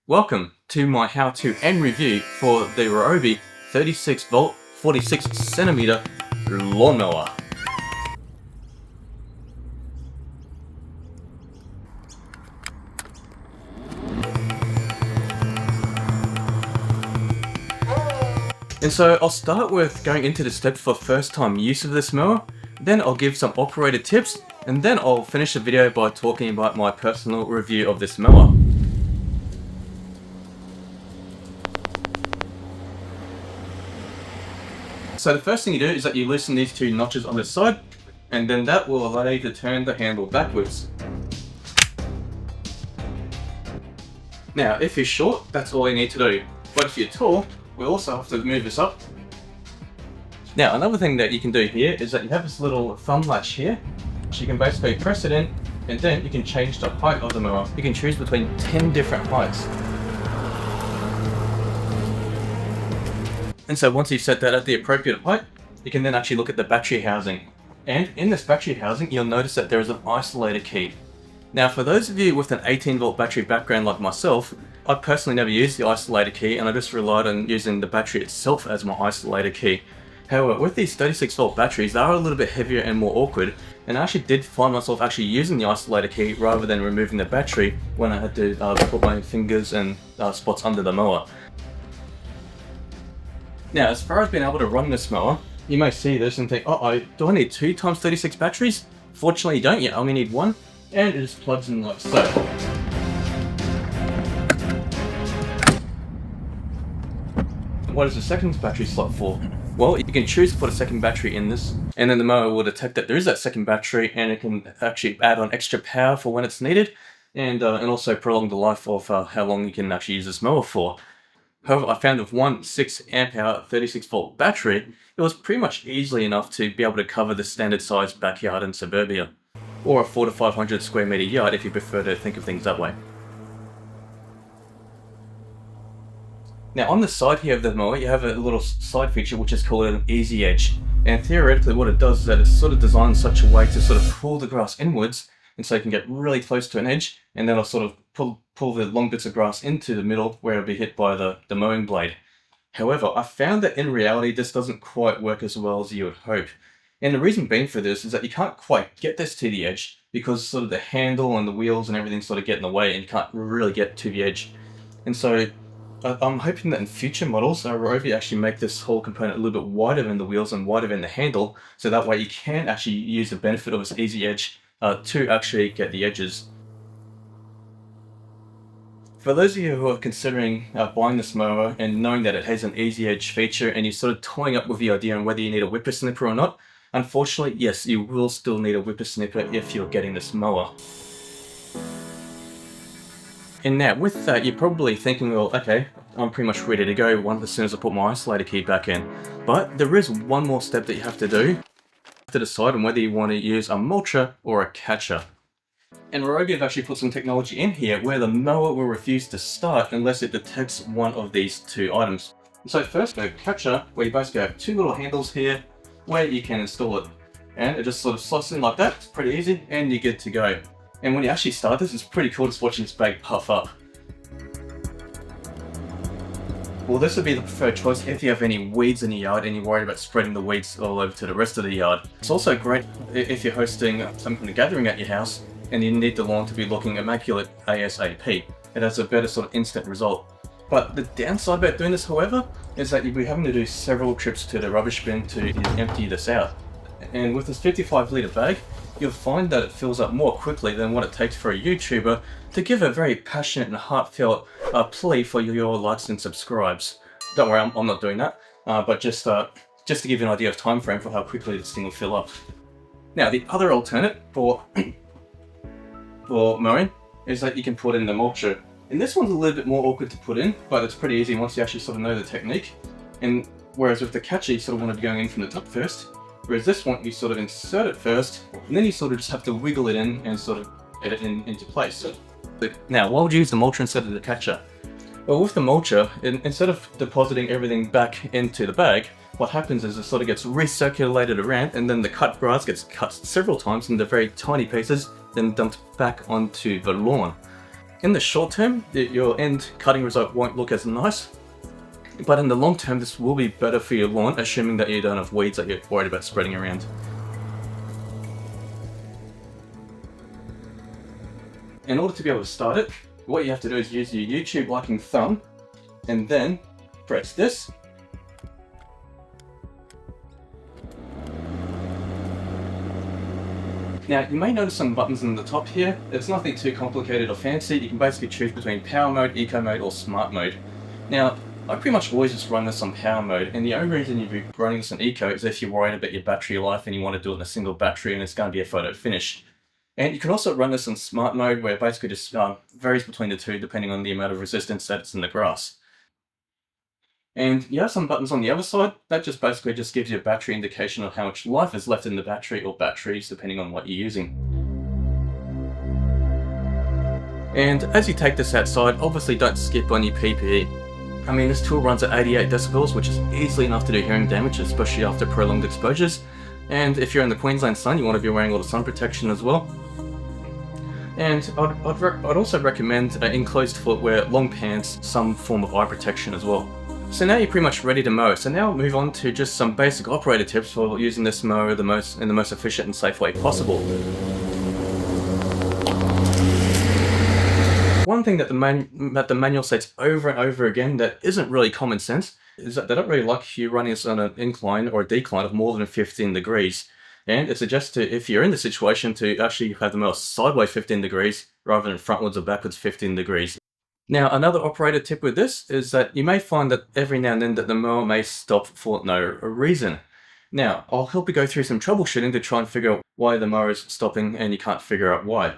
Welcome to my how-to and review for the Ryobi 36V 46cm lawnmower. And so I'll start with going into the steps for first time use of this mower, then I'll give some operator tips, and then I'll finish the video by talking about my personal review of this mower. So the first thing you do is that you loosen these two notches on the side, and then that will allow you to turn the handle backwards. Now, if you're short, that's all you need to do. But if you're tall, we'll also have to move this up. Now, another thing that you can do here is that you have this little thumb latch here. So you can basically press it in, and then you can change the height of the mower. You can choose between 10 different heights. And so once you've set that at the appropriate height, you can then actually look at the battery housing. And in this battery housing, you'll notice that there is an isolator key. Now, for those of you with an 18V battery background like myself, I personally never used the isolator key, and I just relied on using the battery itself as my isolator key. However, with these 36V batteries, they are a little bit heavier and more awkward, and I actually did find myself actually using the isolator key rather than removing the battery when I had to put my fingers and spots under the mower. Now, as far as being able to run this mower, you may see this and think, do I need 2 times 36 batteries? Fortunately, you don't yet. I only need 1, and it just plugs in like so. What is the second battery slot for? Well, you can choose to put a second battery in this, and then the mower will detect that there is that second battery, and it can actually add on extra power for when it's needed, and also prolong the life of how long you can actually use this mower for. However, I found with one 6 amp hour 36V battery, it was pretty much easily enough to be able to cover the standard size backyard in suburbia, or a 400 to 500 square meter yard if you prefer to think of things that way. Now, on the side here of the mower, you have a little side feature which is called an easy edge. And theoretically what it does is that it's sort of designed in such a way to sort of pull the grass inwards, and so you can get really close to an edge, and then I'll sort of pull the long bits of grass into the middle where it'll be hit by the mowing blade. However, I found that in reality this doesn't quite work as well as you would hope. And the reason being for this is that you can't quite get this to the edge because sort of the handle and the wheels and everything sort of get in the way, and you can't really get to the edge. And so I'm hoping that in future models, Ryobi actually make this whole component a little bit wider in the wheels and wider in the handle, so that way you can actually use the benefit of this easy edge to actually get the edges. For those of you who are considering buying this mower and knowing that it has an easy edge feature, and you're sort of toying up with the idea on whether you need a whippersnipper or not, unfortunately, yes, you will still need a whippersnipper if you're getting this mower. And now, with that, you're probably thinking, well, okay, I'm pretty much ready to go as soon as I put my isolator key back in. But there is one more step that you have to do to decide on whether you want to use a mulcher or a catcher. And Ryobi have actually put some technology in here where the mower will refuse to start unless it detects one of these two items. So first, a catcher, where you basically have 2 little handles here where you can install it. And it just sort of slots in like that. It's pretty easy, and you're good to go. And when you actually start this, it's pretty cool just watching this bag puff up. Well, this would be the preferred choice if you have any weeds in your yard and you're worried about spreading the weeds all over to the rest of the yard. It's also great if you're hosting some kind of gathering at your house and you need the lawn to be looking immaculate ASAP. It has a better sort of instant result. But the downside about doing this, however, is that you'll be having to do several trips to the rubbish bin to empty this out. And with this 55-litre bag, you'll find that it fills up more quickly than what it takes for a YouTuber to give a very passionate and heartfelt plea for your likes and subscribes. Don't worry, I'm not doing that, but just to give you an idea of time frame for how quickly this thing will fill up. Now, the other alternate for mowing is that you can put in the mulcher. And this one's a little bit more awkward to put in, but it's pretty easy once you actually sort of know the technique. And whereas with the catcher, you sort of want to be going in from the top first, whereas this one, you sort of insert it first, and then you sort of just have to wiggle it in and sort of get it into place. Now, why would you use the mulcher instead of the catcher? Well, with the mulcher, instead of depositing everything back into the bag, what happens is it sort of gets recirculated around, and then the cut grass gets cut several times into very tiny pieces, then dumped back onto the lawn. In the short term, your end cutting result won't look as nice, but in the long term, this will be better for your lawn, assuming that you don't have weeds that you're worried about spreading around. In order to be able to start it, what you have to do is use your YouTube liking thumb, and then press this. Now, you may notice some buttons in the top here. It's nothing too complicated or fancy. You can basically choose between power mode, eco mode, or smart mode. Now, I pretty much always just run this on power mode, and the only reason you'd be running this on eco is if you're worried about your battery life and you want to do it in a single battery and it's going to be a photo finish. And you can also run this in smart mode, where it basically just varies between the two depending on the amount of resistance that's in the grass. And you have some buttons on the other side that just basically just gives you a battery indication of how much life is left in the battery or batteries, depending on what you're using. And as you take this outside, obviously don't skip on your PPE. I mean, this tool runs at 88 decibels, which is easily enough to do hearing damage, especially after prolonged exposures. And if you're in the Queensland sun, you want to be wearing a lot of sun protection as well. And I'd also recommend enclosed footwear, long pants, some form of eye protection as well. So now you're pretty much ready to mow. So now we'll move on to just some basic operator tips for using this mower in the most efficient and safe way possible. One thing that the manual states over and over again that isn't really common sense is that they don't really like you running this on an incline or a decline of more than 15 degrees. And it suggests to, if you're in the situation, to actually have the mower sideways 15 degrees rather than frontwards or backwards 15 degrees. Now, another operator tip with this is that you may find that every now and then that the mower may stop for no reason. Now, I'll help you go through some troubleshooting to try and figure out why the mower is stopping and you can't figure out why.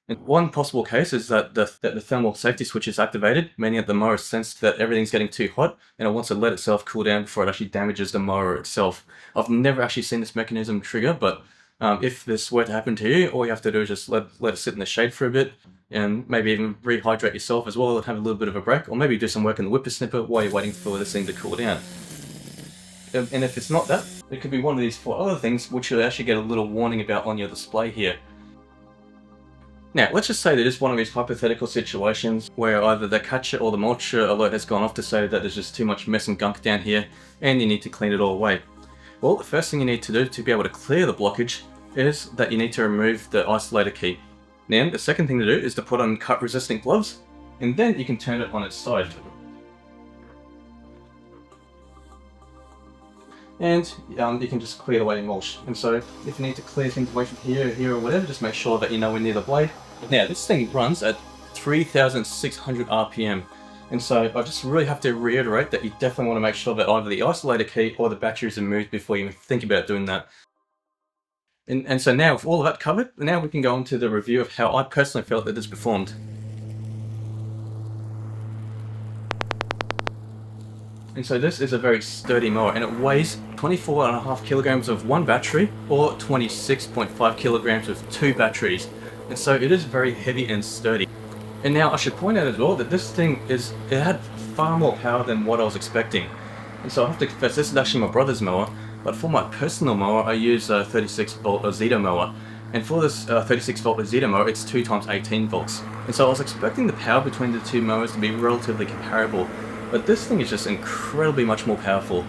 And one possible case is that the thermal safety switch is activated, meaning that the mower sensed that everything's getting too hot and it wants to let itself cool down before it actually damages the mower itself. I've never actually seen this mechanism trigger, but if this were to happen to you, all you have to do is just let it sit in the shade for a bit, and maybe even rehydrate yourself as well and have a little bit of a break, or maybe do some work in the whippersnipper while you're waiting for this thing to cool down. And if it's not that, it could be one of these 4 other things which you'll actually get a little warning about on your display here. Now, let's just say that it's one of these hypothetical situations where either the catcher or the mulcher alert has gone off to say that there's just too much mess and gunk down here and you need to clean it all away. Well, the first thing you need to do to be able to clear the blockage is that you need to remove the isolator key. Then the second thing to do is to put on cut resistant gloves, and then you can turn it on its side. And you can just clear away mulch. And so if you need to clear things away from here or whatever, just make sure that you know we're near the blade. Now this thing runs at 3,600 RPM. And so I just really have to reiterate that you definitely want to make sure that either the isolator key or the battery is removed before you even think about doing that. And so now with all of that covered, now we can go on to the review of how I personally felt that this performed. And so this is a very sturdy mower, and it weighs 24.5 kilograms of one battery or 26.5 kilograms with 2 batteries. And so it is very heavy and sturdy. And now I should point out as well that this thing it had far more power than what I was expecting. And so I have to confess, this is actually my brother's mower, but for my personal mower I use a 36 volt Ozito mower. And for this 36 volt Ozito mower, it's 2 times 18 volts. And so I was expecting the power between the two mowers to be relatively comparable. But this thing is just incredibly much more powerful.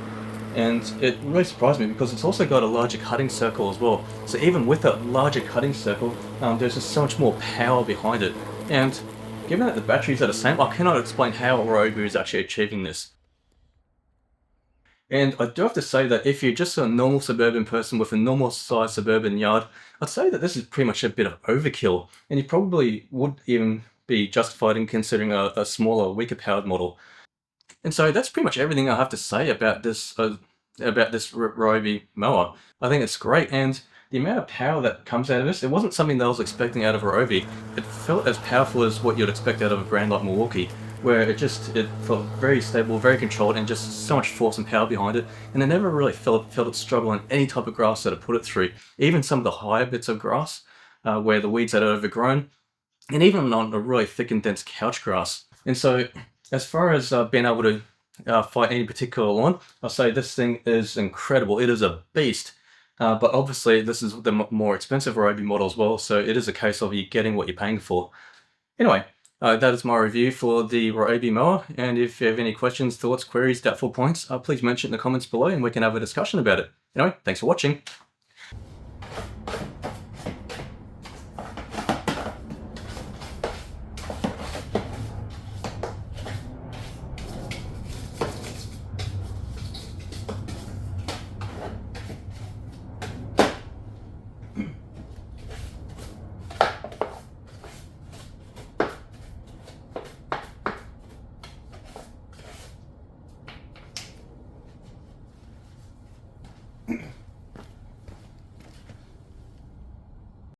And it really surprised me because it's also got a larger cutting circle as well. So even with a larger cutting circle, there's just so much more power behind it. And given that the batteries are the same, I cannot explain how Ryobi is actually achieving this. And I do have to say that if you're just a normal suburban person with a normal sized suburban yard, I'd say that this is pretty much a bit of overkill. And you probably would even be justified in considering a smaller, weaker powered model. And so that's pretty much everything I have to say about this Ryobi mower. I think it's great, and the amount of power that comes out of this, it wasn't something that I was expecting out of Ryobi. It felt as powerful as what you'd expect out of a brand like Milwaukee, where it felt very stable, very controlled, and just so much force and power behind it. And I never really felt it struggle on any type of grass that I put it through, even some of the higher bits of grass where the weeds had overgrown, and even on a really thick and dense couch grass. And so, as far as being able to fight any particular lawn, I'll say this thing is incredible. It is a beast. But obviously, this is the more expensive Ryobi model as well, so it is a case of you getting what you're paying for. Anyway, That is my review for the Ryobi mower, and if you have any questions, thoughts, queries, doubtful points, please mention in the comments below and we can have a discussion about it. Anyway, thanks for watching.